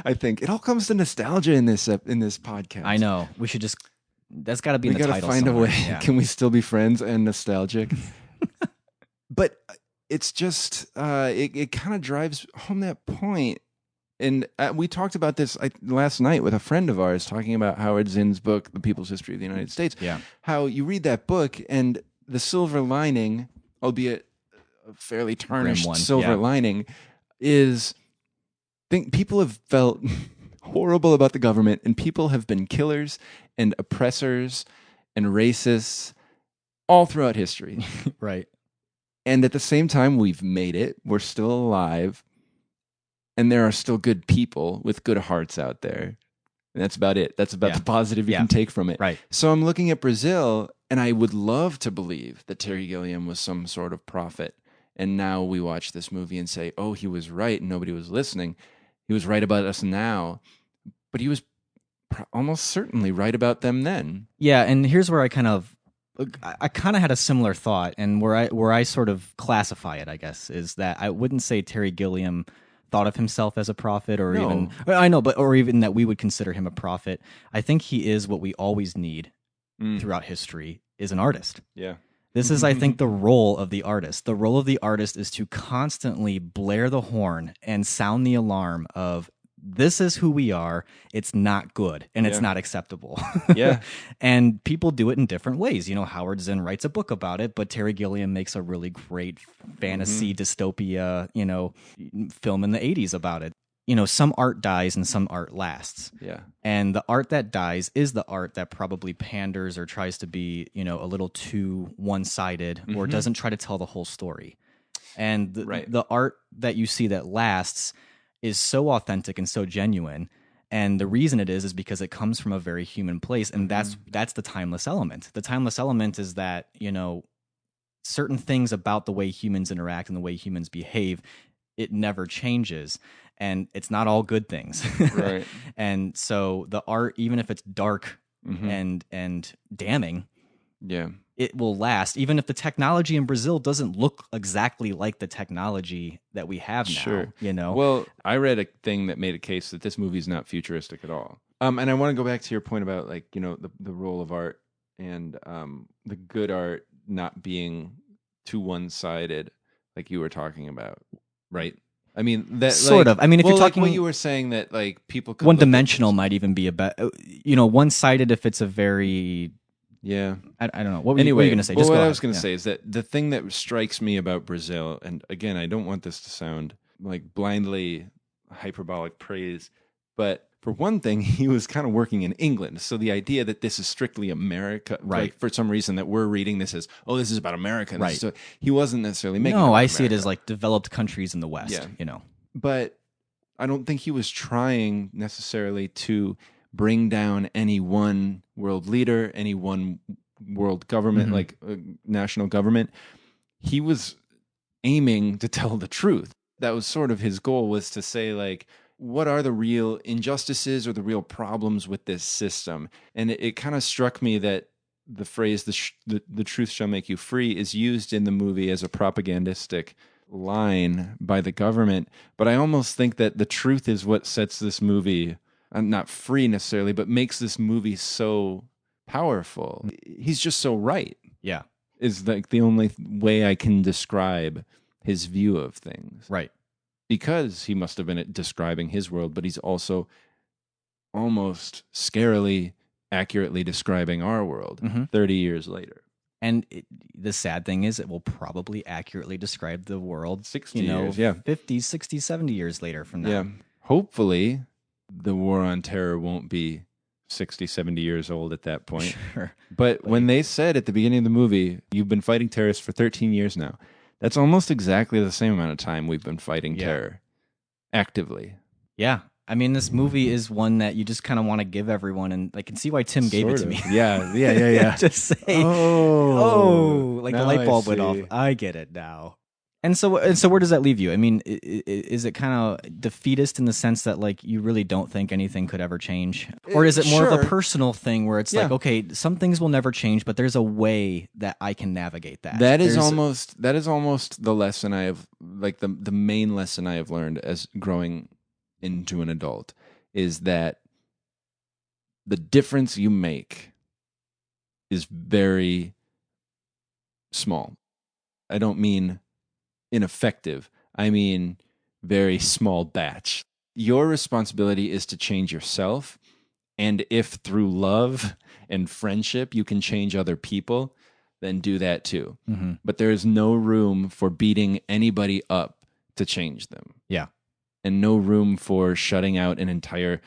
I think it all comes to nostalgia in this podcast. I know. We should just... That's got to be in the title. We got to find a way. Yeah. Can we still be friends and nostalgic? But it's just... it kind of drives home that point. And we talked about this last night with a friend of ours, talking about Howard Zinn's book, The People's History of the United States. Yeah. How you read that book and the silver lining, albeit a fairly tarnished silver lining, is... people have felt horrible about the government, and people have been killers and oppressors and racists all throughout history. Right. And at the same time, we've made it. We're still alive. And there are still good people with good hearts out there. And that's about it. That's about the positive you can take from it. Right. So I'm looking at Brazil, and I would love to believe that Terry Gilliam was some sort of prophet. And now we watch this movie and say, oh, he was right and nobody was listening. He was right about us now, but he was almost certainly right about them then. Yeah, and here's where I kind of had a similar thought, and where I sort of classify it, I guess, is that I wouldn't say Terry Gilliam thought of himself as a prophet, or even that we would consider him a prophet. I think he is what we always need throughout history, is an artist. Yeah. This is, I think, the role of the artist. The role of the artist is to constantly blare the horn and sound the alarm of, this is who we are, it's not good, and it's not acceptable. Yeah. And people do it in different ways. Howard Zinn writes a book about it, but Terry Gilliam makes a really great fantasy dystopia, film in the 80s about it. Some art dies and some art lasts. Yeah. And the art that dies is the art that probably panders or tries to be, a little too one-sided or doesn't try to tell the whole story. And the art that you see that lasts is so authentic and so genuine. And the reason it is because it comes from a very human place. And that's the timeless element. The timeless element is that, certain things about the way humans interact and the way humans behave, it never changes. And it's not all good things. Right. And so the art, even if it's dark and damning, it will last. Even if the technology in Brazil doesn't look exactly like the technology that we have now. Sure. Well, I read a thing that made a case that this movie is not futuristic at all. And I want to go back to your point about the role of art and the good art not being too one-sided, like you were talking about, right? I mean, that sort of. I mean, if you're talking, what you were saying that people could one-dimensional might even be one-sided if it's a very Yeah. I don't know. What were Anyway, you going to say? well, Just what go I ahead. was going to Yeah. say is that the thing that strikes me about Brazil, and again, I don't want this to sound like blindly hyperbolic praise, but for one thing, he was kind of working in England. So the idea that this is strictly America, Right. like for some reason that we're reading this as, oh, this is about America. and this Right. is so, he wasn't necessarily making it No, about I see it America. as like developed countries in the West, Yeah. you know. But I don't think he was trying necessarily to bring down any one world leader, any one world government, like national government. He was aiming to tell the truth. That was sort of his goal, was to say, like, what are the real injustices or the real problems with this system? And it kind of struck me that the phrase, the truth shall make you free, is used in the movie as a propagandistic line by the government. But I almost think that the truth is what sets this movie, not free necessarily, but makes this movie so powerful. He's just so right, Yeah. is like the only way I can describe his view of things. Right. Because he must have been describing his world, but he's also almost scarily accurately describing our world 30 years later. And the sad thing is, it will probably accurately describe the world 60 years, yeah. 50, 60, 70 years later from now. Yeah. Hopefully, the war on terror won't be 60, 70 years old at that point. Sure. But when they said at the beginning of the movie, you've been fighting terrorists for 13 years now, that's almost exactly the same amount of time we've been fighting terror actively. Yeah. I mean, this movie is one that you just kind of want to give everyone, and I can see why Tim gave it to me. Yeah. Just say, like the now light I bulb went off. see. I get it now. And so where does that leave you? I mean, is it kind of defeatist in the sense that like you really don't think anything could ever change, or is it more of a Sure. personal thing where it's like, Yeah. okay, some things will never change, but there's a way that I can navigate that. That is There's- almost the lesson I have, like the main lesson I have learned as growing into an adult, is that the difference you make is very small. I don't mean ineffective. I mean very small batch. Your responsibility is to change yourself, and if through love and friendship you can change other people, then do that too. But there is no room for beating anybody up to change them. Yeah. And no room for shutting out an entire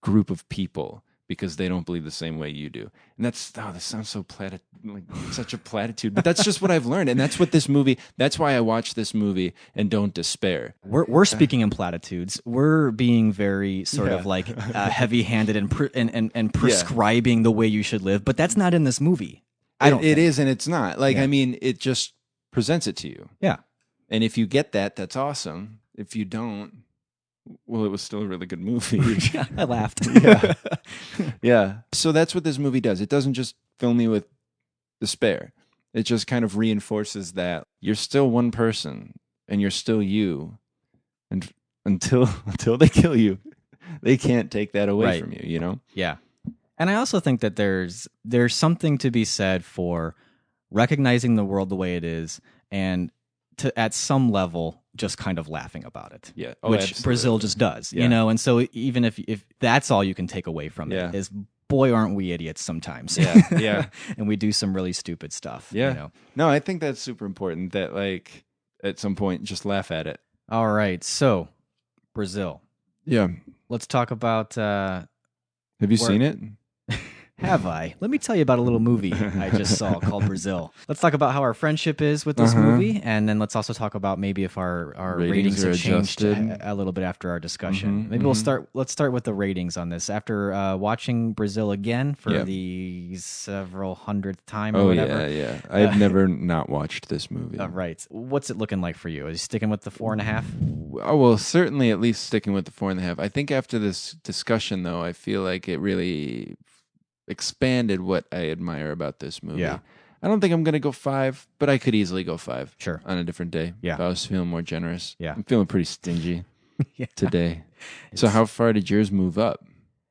group of people because they don't believe the same way you do. And this sounds so like such a platitude, but that's just what I've learned. And that's what this movie, that's why I watch this movie and don't despair. We're speaking in platitudes. We're being very sort of like heavy-handed and prescribing the way you should live, but that's not in this movie. It is and it's not. Like, I mean, it just presents it to you. Yeah. And if you get that, that's awesome. If you don't, well, it was still a really good movie. I laughed. Yeah. So that's what this movie does. It doesn't just fill me with despair. It just kind of reinforces that you're still one person and you're still you. And until they kill you, they can't take that away Right. from you, you know? Yeah. And I also think that there's something to be said for recognizing the world the way it is and to at some level just kind of laughing about it. Yeah. Which Absolutely. Brazil just does, Yeah. you know? And so even if that's all you can take away from Yeah. it is, boy, aren't we idiots sometimes. Yeah. And we do some really stupid stuff. Yeah. You know? No, I think that's super important that, like, at some point, just laugh at it. All right. So Brazil. Yeah. Let's talk about Have you seen it? Have I? Let me tell you about a little movie I just saw called Brazil. Let's talk about how our friendship is with this movie, and then let's also talk about maybe if our ratings are have changed adjusted. a little bit after our discussion. Maybe let's start with the ratings on this. After watching Brazil again for the several hundredth time or whatever. Yeah. I've never not watched this movie. Right. What's it looking like for you? Are you sticking with the 4.5? Oh, well, certainly at least sticking with the 4.5. I think after this discussion, though, I feel like it really expanded what I admire about this movie. Yeah. I don't think I'm going to go 5, but I could easily go 5. Sure. On a different day. Yeah. If I was feeling more generous. Yeah. I'm feeling pretty stingy Yeah. today. So how far did yours move up?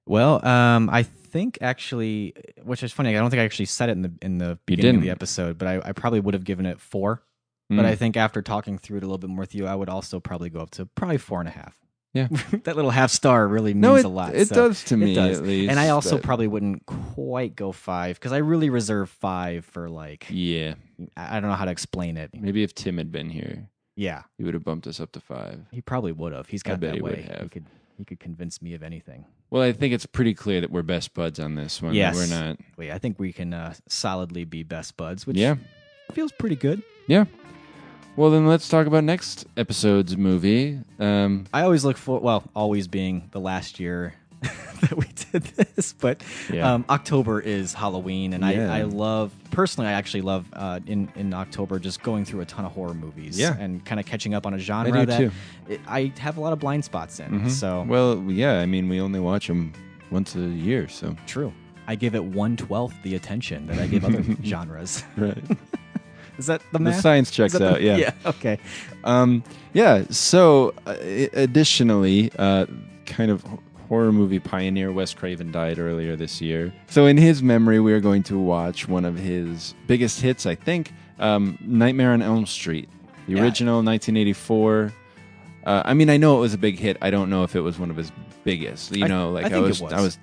Well, I think actually, which is funny, I don't think I actually said it in the beginning of the didn't. episode, but I probably would have given it 4. But I think after talking through it a little bit more with you, I would also probably go up to probably 4.5. Yeah. That little half star really means a lot. It does to me, it does. at least. And I also but- probably wouldn't quite go 5 because I really reserve 5 for like. Yeah. I don't know how to explain it. Maybe if Tim had been here, Yeah, he would have bumped us up to 5. he probably would have. He's I got bet that he would way. have. He could convince me of anything. Well, I think it's pretty clear that we're best buds on this one. Yes, We're not. Wait, I think we can solidly be best buds, which Yeah. feels pretty good. Yeah. Well, then let's talk about next episode's movie. I always look for, well, always being the last year that we did this, but Yeah. October is Halloween, and Yeah. I love, personally, I actually love in October just going through a ton of horror movies and kind of catching up on a genre do that too. I have a lot of blind spots in. So Well, yeah, I mean, we only watch them once a year, so. true. I give it 1/12 the attention that I give other genres. Right. Is that the The math? science Is checks that the- out, yeah. Yeah, okay. Yeah, so additionally, kind of horror movie pioneer Wes Craven died earlier this year. So in his memory, we are going to watch one of his biggest hits, I think, Nightmare on Elm Street, the original 1984. I mean, I know it was a big hit. I don't know if it was one of his biggest. You know, like I think it was. I was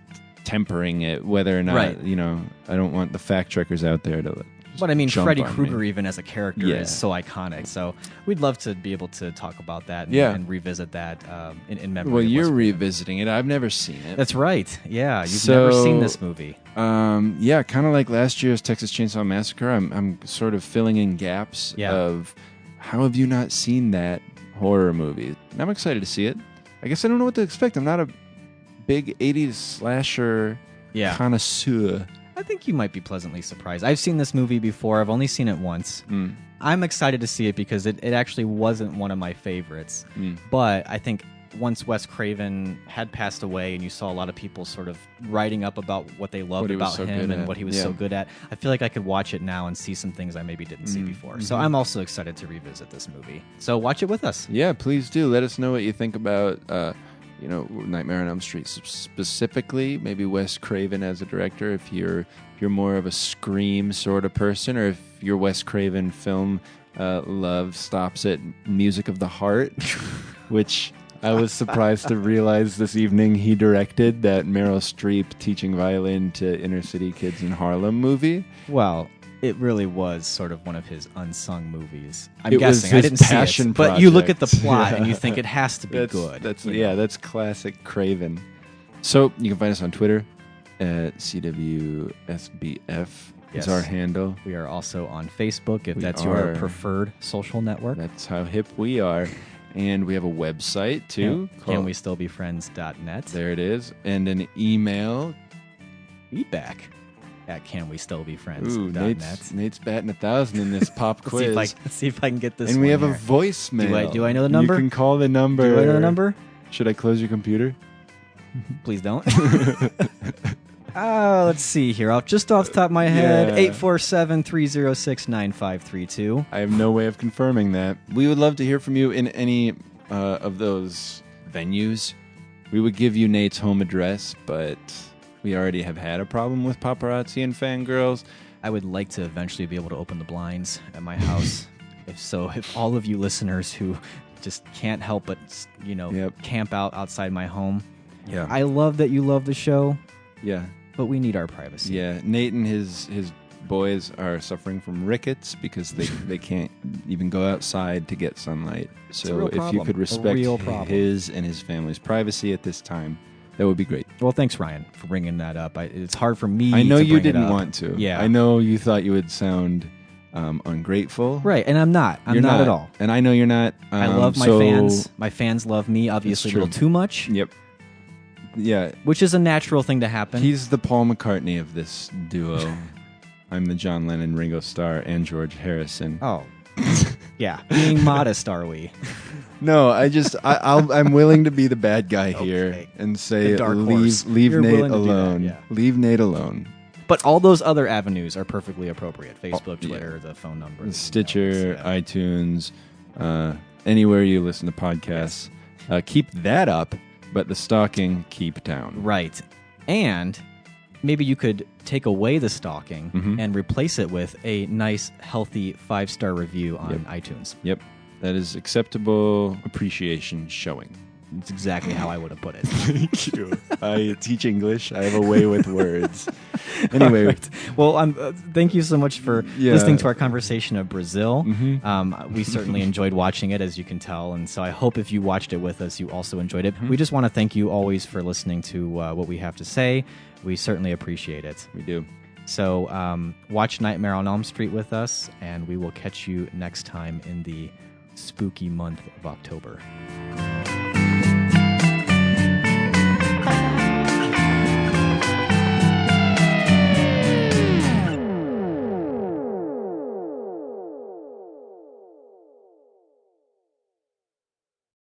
tempering it, whether or not, Right. you know, I don't want the fact checkers out there to. But I mean, jump Freddy on me. Krueger, even as a character, Yeah. is so iconic. So we'd love to be able to talk about that and, Yeah. and revisit that in memory. Well, of you're Wes Craven. revisiting it. I've never seen it. That's right. Yeah, you've never seen So- this movie. Yeah, kind of like last year's Texas Chainsaw Massacre. I'm sort of filling in gaps of how have you not seen that horror movie? And I'm excited to see it. I guess I don't know what to expect. I'm not a big 80s slasher connoisseur. I think you might be pleasantly surprised. I've seen this movie before. I've only seen it once. I'm excited to see it because it actually wasn't one of my favorites. But I think once Wes Craven had passed away and you saw a lot of people sort of writing up about what they loved What he was about so him good and at. what he was so good at, I feel like I could watch it now and see some things I maybe didn't see before. So Mhm. I'm also excited to revisit this movie. So watch it with us. Yeah, please do. Let us know what you think about, Nightmare on Elm Street specifically. Maybe Wes Craven as a director, if you're more of a Scream sort of person, or if your Wes Craven film love stops at Music of the Heart, which I was surprised to realize this evening he directed, that Meryl Streep teaching violin to inner city kids in Harlem movie. Well, it really was sort of one of his unsung movies. I'm It was guessing. I his didn't see passion it, but you look at the project. plot and Yeah. you think it has to be good. That's you know? that's classic Craven. So you can find us on Twitter at CWSBF. Yes. Is our handle. We are also on Facebook if We that's are. your preferred social network. That's how hip we are. And we have a website too. Can we still be friends.net? There it is. And an email. Feedback at canwestillbefriends.net. Ooh, Nate's batting 1,000 in this pop quiz. Let's see if I can get this. And we one have a here. voicemail. Do I know the number? You can call the number. Do I know the number? Should I close your computer? Please don't. Let's see here. Just off the top of my head, Yeah. 847-306-9532. I have no way of confirming that. We would love to hear from you in any of those venues. We would give you Nate's home address, but we already have had a problem with paparazzi and fangirls. I would like to eventually be able to open the blinds at my house. If all of you listeners who just can't help but, camp out outside my home. Yeah. I love that you love the show. Yeah. But we need our privacy. Yeah, Nate and his boys are suffering from rickets because they can't even go outside to get sunlight. So if you problem. could A respect real problem. his and his family's privacy at this time, that would be great. Well, thanks, Ryan, for bringing that up. It's hard for me I know to you bring it didn't up. want to. Yeah. I know you thought you would sound ungrateful. Right, and I'm not. I'm You're not at all. And I know you're not. I love my fans. My fans love me, obviously, a true. little too much. Yep. Yeah. Which is a natural thing to happen. He's the Paul McCartney of this duo. I'm the John Lennon, Ringo Starr, and George Harrison. Oh. Yeah. Being modest, are we? No, I'm willing to be the bad guy here and say The dark horse. leave You're Nate willing to do that, alone. yeah. Leave Nate alone. But all those other avenues are perfectly appropriate. Facebook, Twitter, the phone number. the Stitcher, emails, iTunes, anywhere you listen to podcasts. Keep that up, but the stalking keep down. Right. And maybe you could take away the stalking and replace it with a nice, healthy 5-star review on iTunes. Yep. That is acceptable appreciation showing. It's exactly how I would have put it. Thank you. I teach English. I have a way with words. Anyway. Right. Well, thank you so much for listening to our conversation of Brazil. We certainly enjoyed watching it, as you can tell, and so I hope if you watched it with us, you also enjoyed it. We just want to thank you always for listening to what we have to say. We certainly appreciate it. We do. So watch Nightmare on Elm Street with us, and we will catch you next time in the spooky month of October.